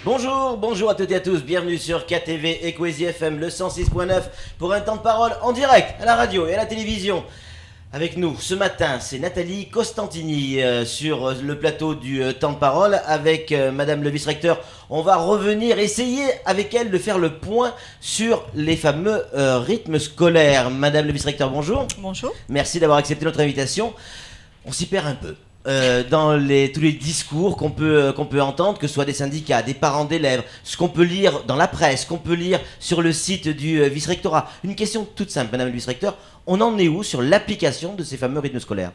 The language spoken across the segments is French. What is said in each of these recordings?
Bonjour à toutes et à tous, bienvenue sur KTV Equazy FM, le 106.9 pour un temps de parole en direct à la radio et à la télévision. Avec nous ce matin, c'est Nathalie Costantini sur le plateau du temps de parole avec Madame le vice-recteur. On va revenir, essayer avec elle de faire le point sur les fameux rythmes scolaires. Madame le vice-recteur, bonjour. Bonjour. Merci d'avoir accepté notre invitation. On s'y perd un peu. Dans tous les discours qu'on peut entendre, que ce soit des syndicats, des parents d'élèves, ce qu'on peut lire dans la presse, qu'on peut lire sur le site du vice-rectorat. Une question toute simple, Madame le vice-recteur, on en est où sur l'application de ces fameux rythmes scolaires ?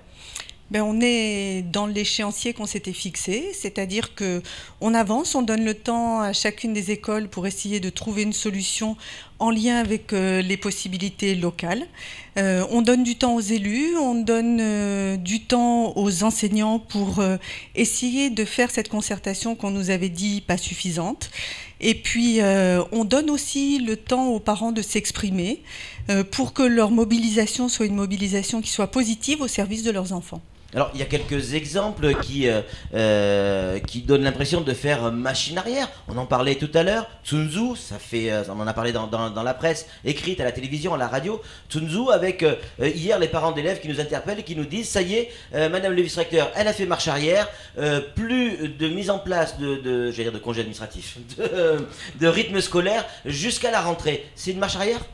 On est dans l'échéancier qu'on s'était fixé, c'est-à-dire qu'on avance, on donne le temps à chacune des écoles pour essayer de trouver une solution en lien avec les possibilités locales. On donne du temps aux élus, on donne du temps aux enseignants pour essayer de faire cette concertation qu'on nous avait dit pas suffisante. Et puis, on donne aussi le temps aux parents de s'exprimer pour que leur mobilisation soit une mobilisation qui soit positive au service de leurs enfants. Alors, il y a quelques exemples qui donnent l'impression de faire machine arrière. On en parlait tout à l'heure. Sun Tzu, on en a parlé dans la presse, écrite, à la télévision, à la radio. Sun Tzu, avec hier les parents d'élèves qui nous interpellent et qui nous disent, ça y est, Madame le vice-recteur, elle a fait marche arrière, plus de mise en place de congés administratifs, de rythme scolaire jusqu'à la rentrée. C'est une marche arrière ?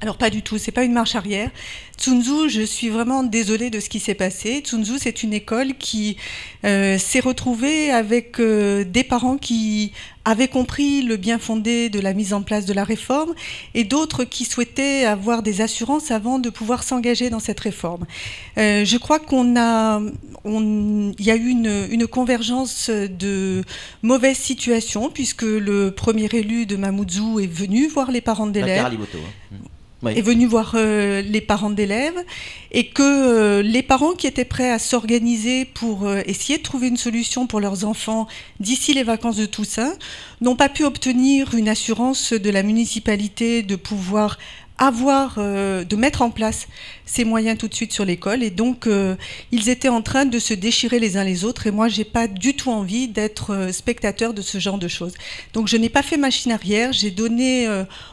Alors pas du tout, c'est pas une marche arrière. Sun Tzu, je suis vraiment désolée de ce qui s'est passé. Sun Tzu, c'est une école qui s'est retrouvée avec des parents qui avaient compris le bien fondé de la mise en place de la réforme et d'autres qui souhaitaient avoir des assurances avant de pouvoir s'engager dans cette réforme. Je crois qu'il y a eu une convergence de mauvaises situations puisque le premier élu de Mamoudzou est venu voir les parents d'élèves. Oui. Est venu voir les parents d'élèves et que les parents qui étaient prêts à s'organiser pour essayer de trouver une solution pour leurs enfants d'ici les vacances de Toussaint n'ont pas pu obtenir une assurance de la municipalité de pouvoir de mettre en place ces moyens tout de suite sur l'école et donc ils étaient en train de se déchirer les uns les autres et moi j'ai pas du tout envie d'être spectateur de ce genre de choses. Donc je n'ai pas fait machine arrière, j'ai donné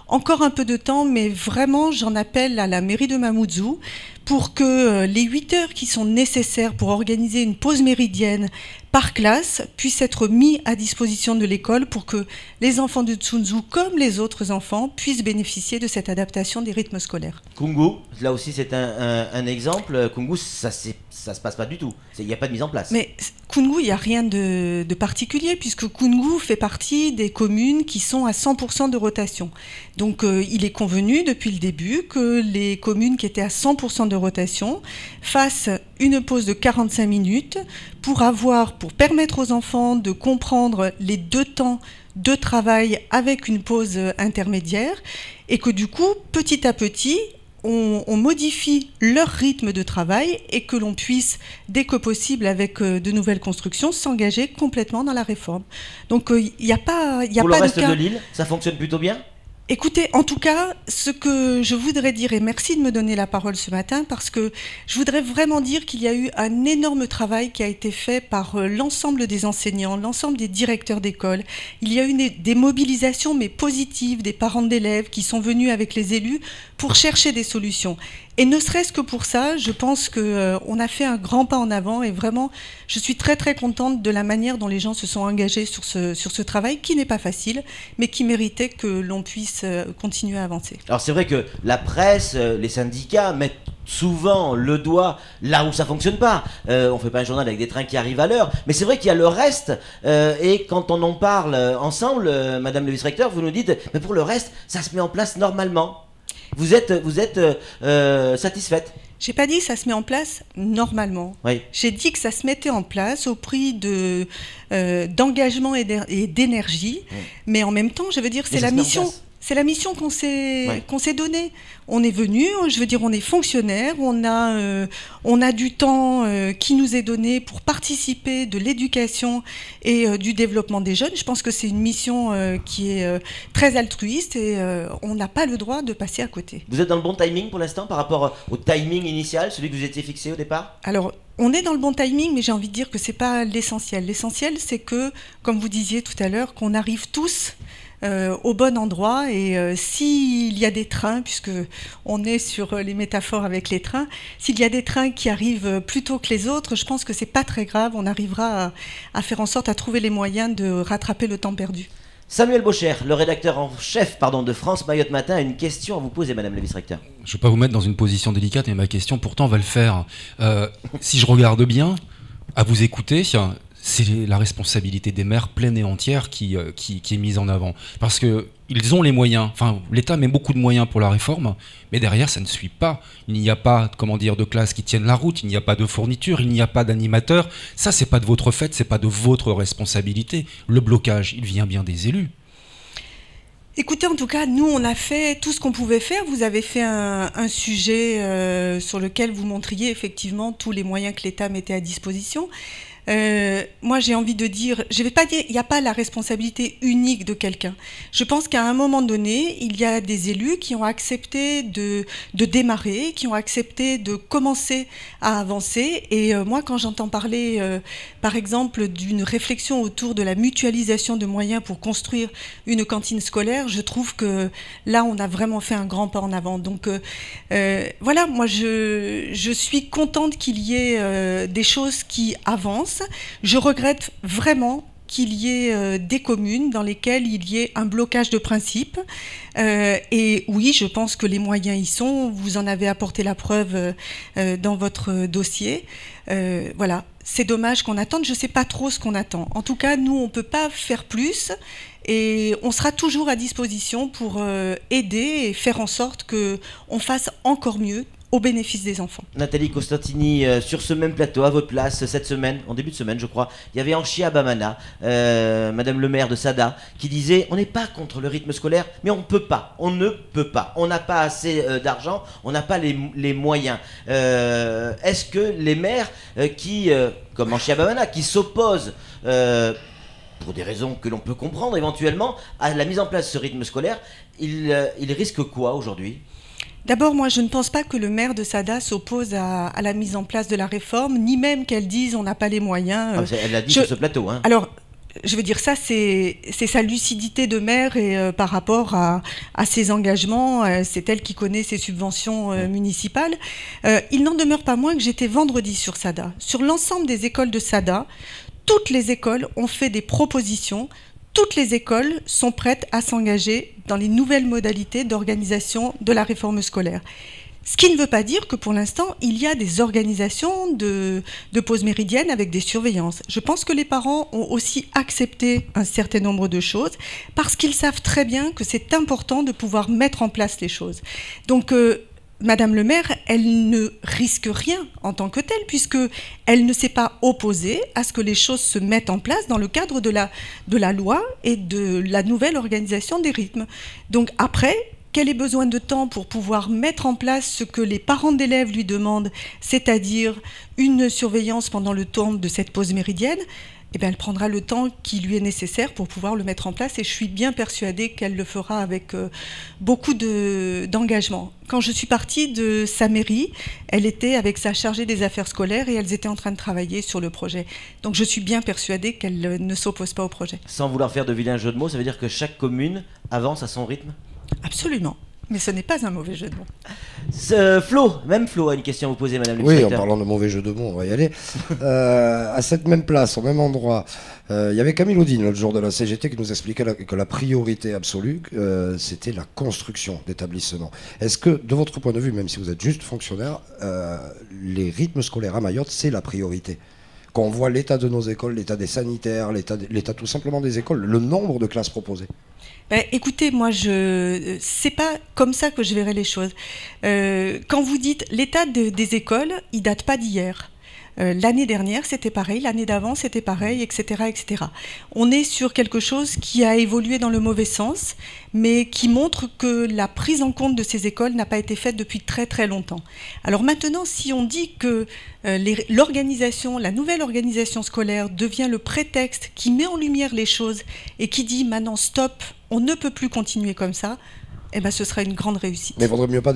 encore un peu de temps mais vraiment j'en appelle à la mairie de Mamoudzou pour que les 8 heures qui sont nécessaires pour organiser une pause méridienne par classe puissent être mis à disposition de l'école pour que les enfants de Sun Tzu, comme les autres enfants, puissent bénéficier de cette adaptation des rythmes scolaires. Kungu, là aussi c'est un exemple. Kungu, ça se passe pas du tout. Il n'y a pas de mise en place. Mais Kungu, il n'y a rien de particulier puisque Kungu fait partie des communes qui sont à 100% de rotation. Donc il est convenu depuis le début que les communes qui étaient à 100% de rotation fassent une pause de 45 minutes pour permettre aux enfants de comprendre les 2 temps de travail avec une pause intermédiaire et que du coup, petit à petit, on modifie leur rythme de travail et que l'on puisse, dès que possible, avec de nouvelles constructions, s'engager complètement dans la réforme. Donc il n'y a pas de cas... Pour le reste de l'île, ça fonctionne plutôt bien ? Écoutez, en tout cas, ce que je voudrais dire, et merci de me donner la parole ce matin, parce que je voudrais vraiment dire qu'il y a eu un énorme travail qui a été fait par l'ensemble des enseignants, l'ensemble des directeurs d'école. Il y a eu des mobilisations, mais positives, des parents d'élèves qui sont venus avec les élus pour chercher des solutions. Et ne serait-ce que pour ça, je pense qu'on a fait un grand pas en avant et vraiment, je suis très très contente de la manière dont les gens se sont engagés sur ce travail qui n'est pas facile, mais qui méritait que l'on puisse continuer à avancer. Alors c'est vrai que la presse, les syndicats mettent souvent le doigt là où ça fonctionne pas. On fait pas un journal avec des trains qui arrivent à l'heure, mais c'est vrai qu'il y a le reste. Et quand on en parle ensemble, Madame le vice-recteur, vous nous dites, mais pour le reste, ça se met en place normalement. Vous êtes satisfaite ? J'ai pas dit que ça se met en place normalement. Oui. J'ai dit que ça se mettait en place au prix d'engagement et d'énergie. Oui. Mais en même temps, je veux dire, c'est la mission. C'est la mission qu'on Ouais. s'est donnée. On est venu, je veux dire, on est fonctionnaire, on a du temps qui nous est donné pour participer de l'éducation et du développement des jeunes. Je pense que c'est une mission qui est très altruiste et on n'a pas le droit de passer à côté. Vous êtes dans le bon timing pour l'instant par rapport au timing initial, celui que vous étiez fixé au départ? Alors, on est dans le bon timing, mais j'ai envie de dire que c'est pas l'essentiel. L'essentiel, c'est que, comme vous disiez tout à l'heure, qu'on arrive tous au bon endroit et s'il y a des trains, puisque on est sur les métaphores avec les trains, s'il y a des trains qui arrivent plus tôt que les autres, je pense que c'est pas très grave, on arrivera à faire en sorte à trouver les moyens de rattraper le temps perdu. Samuel Bocher, le rédacteur en chef de France Mayotte Matin, a une question à vous poser, madame la vice-recteur. Je ne vais pas vous mettre dans une position délicate, mais ma question pourtant va le faire. Si je regarde bien, à vous écouter, c'est la responsabilité des maires pleine et entière qui est mise en avant. Parce qu'ils ont les moyens, enfin l'État met beaucoup de moyens pour la réforme, mais derrière ça ne suit pas. Il n'y a pas, de classes qui tiennent la route, il n'y a pas de fourniture, il n'y a pas d'animateur. Ça, c'est pas de votre fait, c'est pas de votre responsabilité. Le blocage, il vient bien des élus. Écoutez, en tout cas, nous, on a fait tout ce qu'on pouvait faire. Vous avez fait un sujet sur lequel vous montriez effectivement tous les moyens que l'État mettait à disposition. Moi, j'ai envie de dire, je ne vais pas dire, il n'y a pas la responsabilité unique de quelqu'un. Je pense qu'à un moment donné, il y a des élus qui ont accepté de démarrer, qui ont accepté de commencer à avancer. Et moi, quand j'entends parler, par exemple, d'une réflexion autour de la mutualisation de moyens pour construire une cantine scolaire, je trouve que là, on a vraiment fait un grand pas en avant. Donc, voilà, moi, je suis contente qu'il y ait des choses qui avancent. Je regrette vraiment qu'il y ait des communes dans lesquelles il y ait un blocage de principe. Et oui, je pense que les moyens y sont. Vous en avez apporté la preuve dans votre dossier. Voilà, c'est dommage qu'on attende. Je ne sais pas trop ce qu'on attend. En tout cas, nous, on ne peut pas faire plus. Et on sera toujours à disposition pour aider et faire en sorte qu'on fasse encore mieux au bénéfice des enfants. Nathalie Costantini, sur ce même plateau, à votre place, cette semaine, en début de semaine je crois, il y avait Anchia Bamana, madame le maire de Sada, qui disait on n'est pas contre le rythme scolaire, mais on ne peut pas, on n'a pas assez d'argent, on n'a pas les moyens. Est-ce que les maires comme Anchia Bamana, qui s'opposent pour des raisons que l'on peut comprendre éventuellement, à la mise en place de ce rythme scolaire, ils risquent quoi aujourd'hui ? D'abord, moi, je ne pense pas que le maire de Sada s'oppose à la mise en place de la réforme, ni même qu'elle dise on n'a pas les moyens. Elle l'a dit sur ce plateau. Hein. Alors, je veux dire, ça, c'est sa lucidité de maire et par rapport à ses engagements, c'est elle qui connaît ses subventions municipales. Il n'en demeure pas moins que j'étais vendredi sur Sada. Sur l'ensemble des écoles de Sada, toutes les écoles ont fait des propositions. Toutes les écoles sont prêtes à s'engager dans les nouvelles modalités d'organisation de la réforme scolaire. Ce qui ne veut pas dire que pour l'instant, il y a des organisations de pause méridienne avec des surveillances. Je pense que les parents ont aussi accepté un certain nombre de choses parce qu'ils savent très bien que c'est important de pouvoir mettre en place les choses. Donc, Madame le maire, elle ne risque rien en tant que telle, puisqu'elle ne s'est pas opposée à ce que les choses se mettent en place dans le cadre de la loi et de la nouvelle organisation des rythmes. Donc après, qu'elle ait besoin de temps pour pouvoir mettre en place ce que les parents d'élèves lui demandent, c'est-à-dire une surveillance pendant le temps de cette pause méridienne, eh bien, elle prendra le temps qui lui est nécessaire pour pouvoir le mettre en place et je suis bien persuadée qu'elle le fera avec beaucoup d'engagement. Quand je suis partie de sa mairie, elle était avec sa chargée des affaires scolaires et elles étaient en train de travailler sur le projet. Donc je suis bien persuadée qu'elle ne s'oppose pas au projet. Sans vouloir faire de vilains jeux de mots, ça veut dire que chaque commune avance à son rythme ? Absolument. Mais ce n'est pas un mauvais jeu de mots. Flo a une question à vous poser, madame le Oui, en directeur. parlant de mauvais jeu de mots, on va y aller. À cette même place, au même endroit, il y avait Camille Audine, l'autre jour de la CGT, qui nous expliquait que la priorité absolue, c'était la construction d'établissements. Est-ce que, de votre point de vue, même si vous êtes juste fonctionnaire, les rythmes scolaires à Mayotte, c'est la priorité ? Quand on voit l'état de nos écoles, l'état des sanitaires, l'état tout simplement des écoles, le nombre de classes proposées. Écoutez, moi, c'est pas comme ça que je verrai les choses. Quand vous dites l'état des écoles, il date pas d'hier. L'année dernière, c'était pareil, l'année d'avant, c'était pareil, etc., etc. On est sur quelque chose qui a évolué dans le mauvais sens, mais qui montre que la prise en compte de ces écoles n'a pas été faite depuis très très longtemps. Alors maintenant, si on dit que l'organisation, la nouvelle organisation scolaire devient le prétexte qui met en lumière les choses et qui dit maintenant stop, on ne peut plus continuer comme ça, eh ben, ce sera une grande réussite. Mais il ne vaudrait mieux pas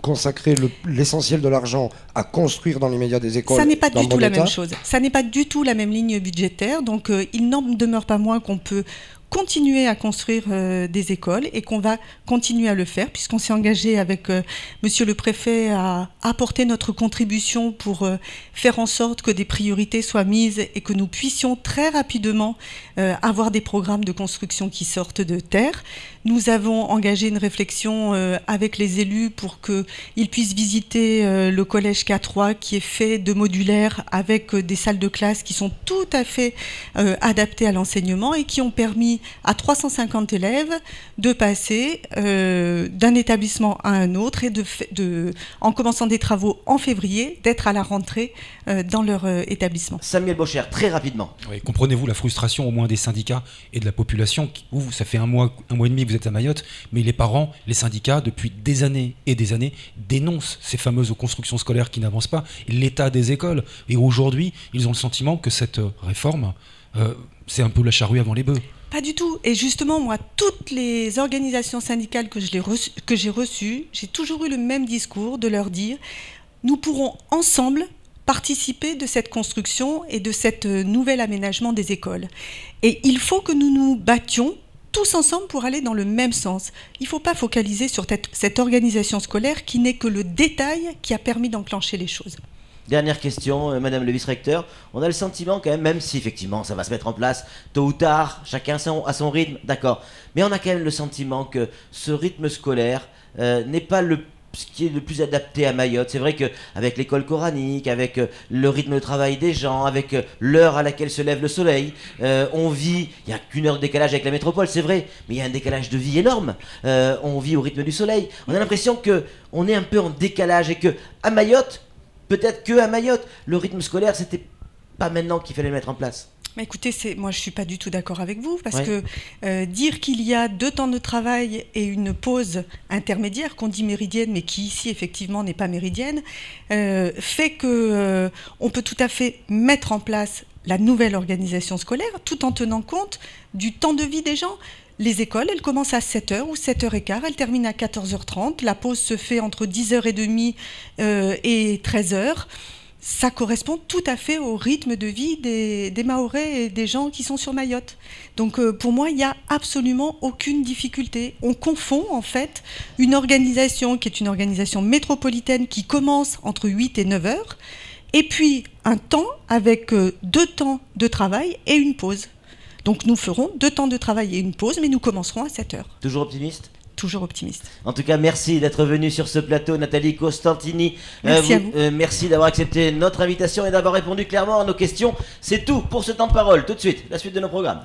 consacrer l'essentiel de l'argent à construire dans l'immédiat des écoles. Ça n'est pas du tout la état. même chose. Ça n'est pas du tout la même ligne budgétaire. Donc il n'en demeure pas moins qu'on peut continuer à construire des écoles et qu'on va continuer à le faire puisqu'on s'est engagé avec monsieur le préfet à apporter notre contribution pour faire en sorte que des priorités soient mises et que nous puissions très rapidement avoir des programmes de construction qui sortent de terre. Nous avons engagé une réflexion avec les élus pour qu'ils puissent visiter le collège K3 qui est fait de modulaire avec des salles de classe qui sont tout à fait adaptées à l'enseignement et qui ont permis à 350 élèves de passer d'un établissement à un autre et en commençant des travaux en février, d'être à la rentrée dans leur établissement. Samuel Bocher, très rapidement. Oui, comprenez-vous la frustration au moins des syndicats et de la population vous, ça fait un mois et demi que vous êtes à Mayotte, mais les parents, les syndicats, depuis des années et des années, dénoncent ces fameuses constructions scolaires qui n'avancent pas, l'état des écoles. Et aujourd'hui, ils ont le sentiment que cette réforme, c'est un peu la charrue avant les bœufs. Pas du tout. Et justement, moi, toutes les organisations syndicales que j'ai reçues, j'ai toujours eu le même discours de leur dire « Nous pourrons ensemble participer de cette construction et de cet nouvel aménagement des écoles. Et il faut que nous nous battions tous ensemble pour aller dans le même sens. Il ne faut pas focaliser sur cette organisation scolaire qui n'est que le détail qui a permis d'enclencher les choses. » Dernière question, Madame le vice-recteur. On a le sentiment quand même si effectivement ça va se mettre en place tôt ou tard, chacun à son rythme, d'accord. Mais on a quand même le sentiment que ce rythme scolaire n'est pas ce qui est le plus adapté à Mayotte. C'est vrai qu'avec l'école coranique, avec le rythme de travail des gens, avec l'heure à laquelle se lève le soleil, on vit, il n'y a qu'une heure de décalage avec la métropole, c'est vrai, mais il y a un décalage de vie énorme. On vit au rythme du soleil. On a l'impression qu'on est un peu en décalage et qu'à Mayotte, peut-être qu'à Mayotte, le rythme scolaire, c'était pas maintenant qu'il fallait le mettre en place. Mais écoutez, moi je ne suis pas du tout d'accord avec vous, parce que dire qu'il y a 2 temps de travail et une pause intermédiaire, qu'on dit méridienne, mais qui ici effectivement n'est pas méridienne, fait qu'on peut tout à fait mettre en place la nouvelle organisation scolaire, tout en tenant compte du temps de vie des gens. Les écoles, elles commencent à 7h ou 7h15, elles terminent à 14h30, la pause se fait entre 10h30 et 13h. Ça correspond tout à fait au rythme de vie des Mahorais et des gens qui sont sur Mayotte. Donc pour moi, il n'y a absolument aucune difficulté. On confond en fait une organisation qui est une organisation métropolitaine qui commence entre 8 et 9 heures, et puis un temps avec 2 temps de travail et une pause. Donc nous ferons 2 temps de travail et une pause, mais nous commencerons à 7 heures. Toujours optimiste ? Toujours optimiste. En tout cas, merci d'être venue sur ce plateau, Nathalie Costantini. Merci à vous. Merci d'avoir accepté notre invitation et d'avoir répondu clairement à nos questions. C'est tout pour ce temps de parole. Tout de suite, la suite de nos programmes.